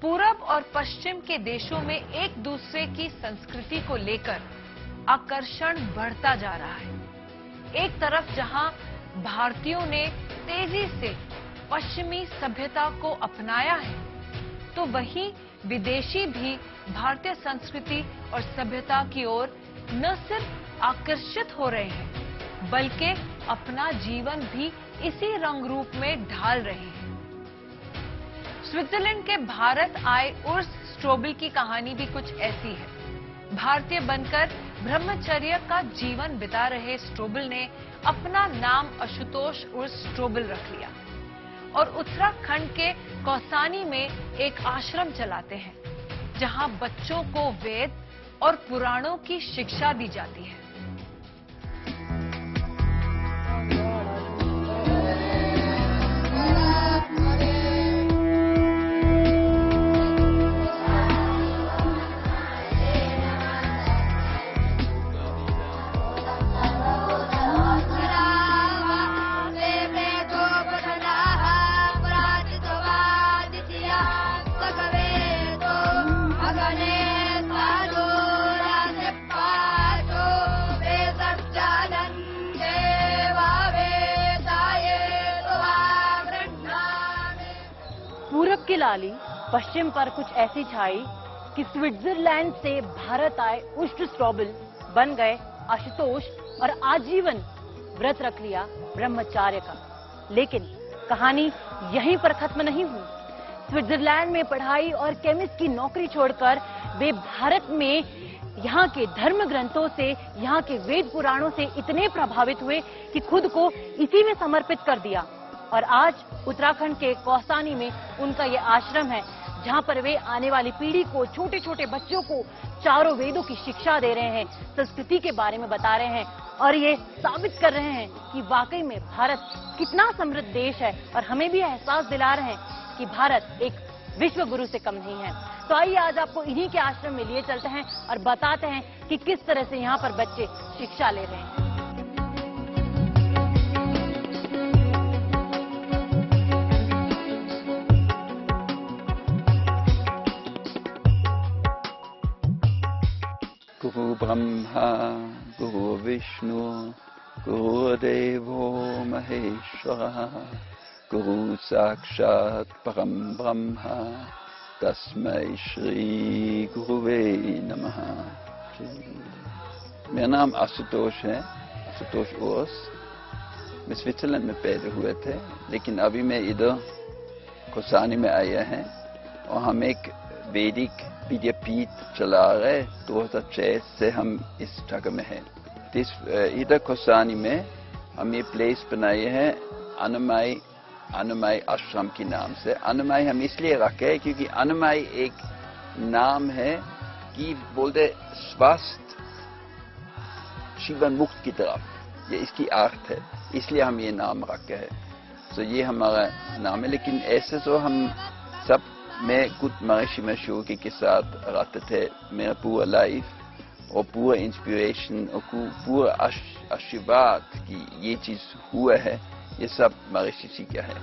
पूरब और पश्चिम के देशों में एक दूसरे की संस्कृति को लेकर आकर्षण बढ़ता जा रहा है। एक तरफ जहां भारतीयों ने तेजी से पश्चिमी सभ्यता को अपनाया है, तो वहीं विदेशी भी भारतीय संस्कृति और सभ्यता की ओर न सिर्फ आकर्षित हो रहे हैं, बल्कि अपना जीवन भी इसी रंग रूप में ढाल रहे हैं। स्विट्जरलैंड के भारत आए उर्स स्ट्रोबल की कहानी भी कुछ ऐसी है। भारतीय बनकर ब्रह्मचर्य का जीवन बिता रहे स्ट्रोबल ने अपना नाम आशुतोष उर्स स्ट्रोबल रख लिया और उत्तराखंड के कौसानी में एक आश्रम चलाते हैं, जहां बच्चों को वेद और पुराणों की शिक्षा दी जाती है। पूरब की लाली पश्चिम पर कुछ ऐसी छाई कि स्विट्जरलैंड से भारत आए उर्स स्ट्रोबल बन गए आशुतोष और आजीवन व्रत रख लिया ब्रह्मचार्य का। लेकिन कहानी यहीं पर खत्म नहीं हुई। स्विट्जरलैंड में पढ़ाई और केमिस्ट की नौकरी छोड़कर वे भारत में यहाँ के धर्म ग्रंथों से, यहाँ के वेद पुराणों से इतने प्रभावित हुए कि खुद को इसी में समर्पित कर दिया। और आज उत्तराखंड के कौसानी में उनका ये आश्रम है, जहाँ पर वे आने वाली पीढ़ी को, छोटे छोटे बच्चों को चारों वेदों की शिक्षा दे रहे हैं, संस्कृति के बारे में बता रहे हैं और ये साबित कर रहे हैं कि वाकई में भारत कितना समृद्ध देश है। और हमें भी एहसास दिला रहे हैं कि भारत एक विश्व गुरु से कम नहीं है। तो आइए आज आपको इन्हीं के आश्रम में लिए चलते हैं और बताते हैं कि किस तरह से यहाँ पर बच्चे शिक्षा ले रहे हैं। गुरु ब्रह्मा गुरु विष्णु गुरुदेवो महेश्वरः गुरु साक्षात् परम ब्रह्म तस्मै श्री गुरुवे नमः। मेरा नाम आशुतोष है, आशुतोष उर्स। मैं स्विट्जरलैंड में पैदा हुए थे, लेकिन अभी मैं इधर कौसानी में आया है और हम एक वैदिक विद्यापीठ चला रहे। 2006 से हम इस जगह में हैं। इधर कौसानी में हम ये प्लेस बनाए हैं अन्नमय आश्रम के नाम से। अन्नमय हम इसलिए रखे हैं क्योंकि अन्नमय एक नाम है कि बोलते स्वास्थ्य जीवन मुक्त की तरफ, ये इसकी अर्थ है, इसलिए हम ये नाम रखे हैं। तो ये हमारा नाम है। लेकिन ऐसे तो हम सब, मैं खुद महर्षि मशोकी के साथ रहते थे। मेरा पूरा लाइफ और पूरा इंस्पिरेशन और पूरा आशीर्वाद की ये चीज हुआ है, ये सब महर्षि जी का है।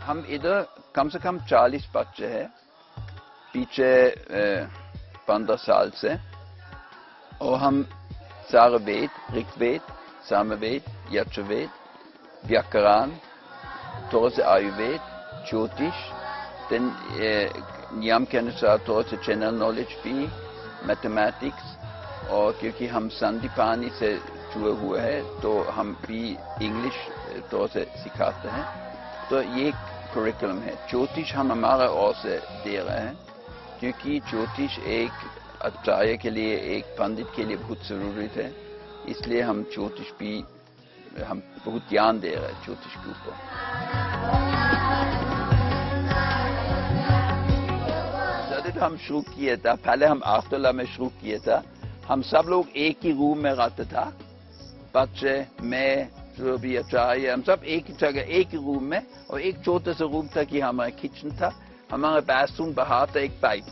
हम इधर कम से कम 40 बच्चे हैं पीछे 15 साल से, और हम सारे वेद, ऋग्वेद, सामवेद, यजुर्वेद, व्याकरण, थोड़ा से आयुर्वेद, ज्योतिष, नियम के अनुसार थोड़ा से जनरल नॉलेज भी, मैथमेटिक्स, और क्योंकि हम संदीपानी से जुड़े हुए हैं तो हम भी इंग्लिश थोड़ा से सिखाते हैं। तो ये करिकुलम है। ज्योतिष हम हमारे ओर से दे रहे हैं क्योंकि ज्योतिष एक आचार्य के लिए, एक पंडित के लिए बहुत जरूरी है। इसलिए हम ज्योतिष भी, हम बहुत ध्यान दे रहे हैं ज्योतिष के ऊपर। हम शुरू किए था, पहले हम आखतुल्ला में शुरू किए था। हम सब लोग एक ही रूम में रहते था, बच्चे, मैं, जो भी आचार्य, हम सब एक ही जगह, एक ही रूम में। और एक छोटा सा रूम था कि हमारा किचन था, हमारा बाथरूम बाहर था, एक पाइप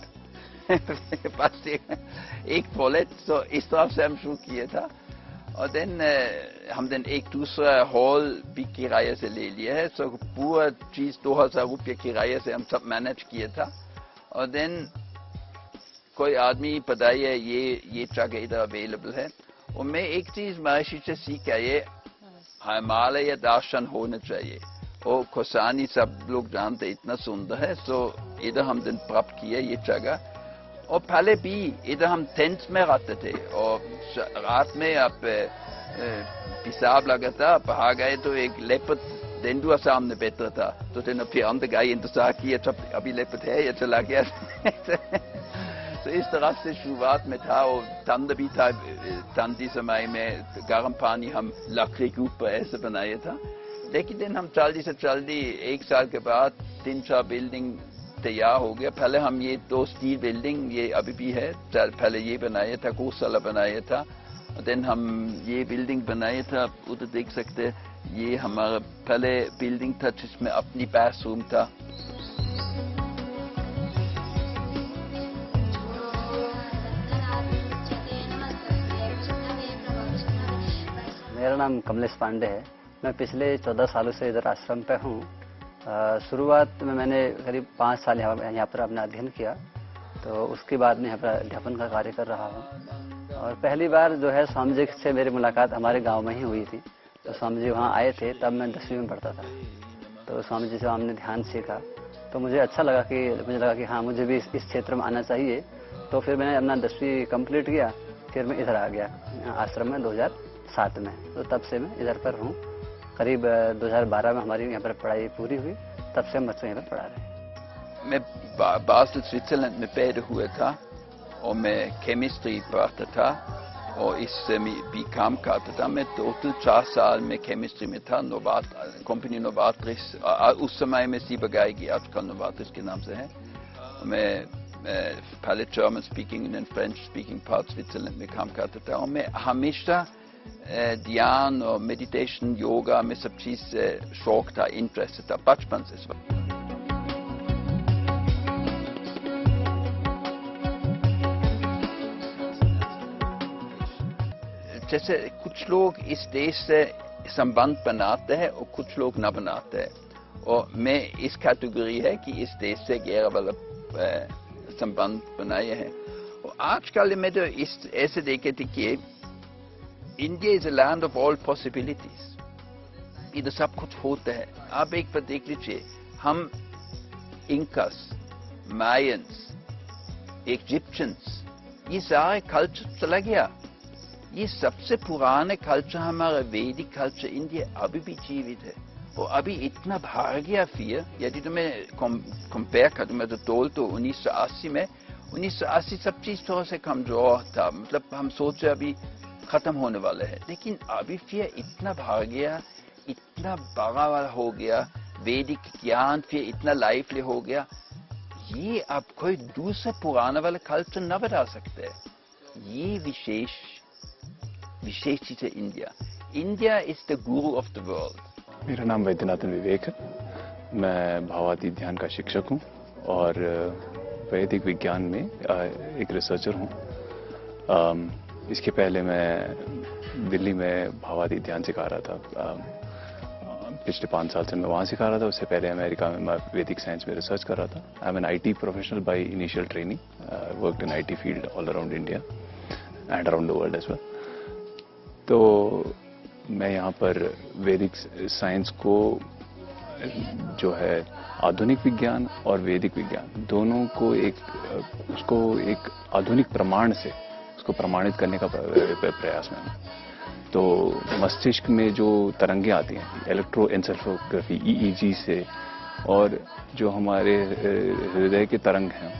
बस एक टॉयलेट। तो इस तरह से हम शुरू किए था। और देन हम एक दूसरा हॉल भी किराए से ले लिया है, सो पूरा चीज 2000 रुपये किराए से हम सब मैनेज किया था। और देन कोई आदमी बताइए ये जगह इधर अवेलेबल है, और मैं एक चीज महर्षि से सीखा, ये हिमालय दर्शन होना चाहिए। और खोसानी सब लोग जानते इतना सुंदर है, सो इधर हम दिन प्राप्त किए ये जगह। और पहले भी इधर हम टेंट में रहते थे, और रात में आप पेशाब लगा था, बाहर गए तो एक लेपर्ड तेंदुआ सामने बैठा था, तो तेने फिर अंदर गए इंतजार किया, जब अभी लेपर्ड है या चला गया। तो इस तरह से शुरुआत में था। और ठंड भी था, ठंडी समय में गर्म पानी हम लकड़ी के ऊपर ऐसे बनाया था। लेकिन दिन हम जल्दी से जल्दी 1 साल के बाद 3-4 बिल्डिंग तैयार हो गया। पहले हम ये 2 स्टील बिल्डिंग, ये अभी भी है, पहले ये बनाया था, गौशाला बनाया था। और देन हम ये बिल्डिंग बनाया था, उधर देख सकते हैं, ये हमारा पहले बिल्डिंग था जिसमें अपनी बाथरूम था। मेरा नाम कमलेश पांडे है। मैं पिछले 14 सालों से इधर आश्रम पे हूँ। शुरुआत में मैंने करीब 5 साल यहाँ पर अपना अध्ययन किया, तो उसके बाद में यहाँ पर अध्यापन का कार्य कर रहा हूँ। और पहली बार जो है स्वामी जी से मेरी मुलाकात हमारे गांव में ही हुई थी। तो स्वामी जी वहाँ आए थे, तब मैं 10वीं में पढ़ता था। तो स्वामी जी से हमने ध्यान सीखा, तो मुझे अच्छा लगा कि हाँ, मुझे भी इस क्षेत्र में आना चाहिए। तो फिर मैंने अपना 10वीं कंप्लीट किया, फिर मैं इधर आ गया आश्रम में 2007 में। तो तब से मैं इधर पर हूँ। करीब 2012 में हमारी यहाँ पर पढ़ाई पूरी हुई, तब से हम बच्चों यहाँ पर पढ़ा रहे हैं। मैं बासल स्विट्जरलैंड में पैदा हुआ था, और मैं केमिस्ट्री पढ़ता था, और इससे भी काम करता था। मैं टोटल 4 साल में केमिस्ट्री में था, कंपनी नोवाट्रिस, उस समय में सीबगाई की, आजकल नोवाट्रिस के नाम से है। मैं पहले German speaking and French speaking part Switzerland में काम करता था। और मैं हमेशा ध्यान और मेडिटेशन, योगा में सब चीज से शौक था, इंटरेस्ट था बचपन से। जैसे कुछ लोग इस देश से संबंध बनाते हैं और कुछ लोग न बनाते हैं, और मैं इस कैटेगरी है कि इस देश से गहरा वाला संबंध बनाए हैं। और आजकल में तो ऐसे देखे थे कि India is a land of all possibilities. इधर सब कुछ होता है। आप एक बार देख लीजिए, हम इंकस, मायंस, इजिप्शियंस, ये सारे कल्चर चला गया। ये सबसे पुराने कल्चर हमारा वैदिक कल्चर इंडिया अभी भी जीवित है, और अभी इतना भाग गया फिर। यदि तो मैं कंपेयर करूँ, मैं तो तोल तो 1980 सब चीज थोड़ा से कमजोर था, मतलब हम सोचे अभी खत्म होने वाला है। लेकिन अभी फिर इतना भाग गया, इतना बड़ा वाला हो गया, वैदिक ज्ञान फिर इतना लाइवली हो गया। ये अब कोई दूसरा पुराना वाला कल्चर न बता सकते। ये विशेष चीज है India. India is the Guru of the world. मेरा नाम वैद्यनाथन विवेक है। मैं भावातीत ध्यान का शिक्षक हूँ, और वैदिक विज्ञान में एक रिसर्चर हूँ। इसके पहले मैं दिल्ली में भावातीत ध्यान सिखा रहा था। पिछले 5 साल से मैं वहाँ सिखा रहा था। उससे पहले अमेरिका में मैं वैदिक साइंस में रिसर्च कर रहा था। I am an IT professional by initial training, worked in IT field all around India and around the world as well. तो मैं यहाँ पर वैदिक साइंस को जो है आधुनिक विज्ञान और वैदिक विज्ञान दोनों को उसको एक आधुनिक प्रमाण से उसको प्रमाणित करने का प्रयास में हूँ। तो मस्तिष्क में जो तरंगें आती हैं इलेक्ट्रोएन्सेफेलोग्राफी EEG से, और जो हमारे हृदय के तरंग हैं,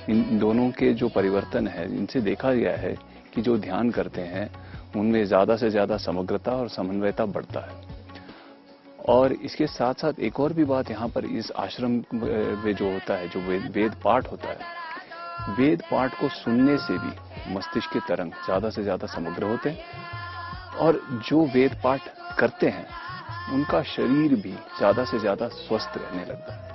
इन दोनों के जो परिवर्तन है, इनसे देखा गया है कि जो ध्यान करते हैं उनमें ज्यादा से ज्यादा समग्रता और समन्वयता बढ़ता है। और इसके साथ साथ एक और भी बात यहाँ पर इस आश्रम में जो होता है, जो वेद पाठ होता है, वेद पाठ को सुनने से भी मस्तिष्क के तरंग ज्यादा से ज्यादा समग्र होते हैं, और जो वेद पाठ करते हैं उनका शरीर भी ज्यादा से ज्यादा स्वस्थ रहने लगता है।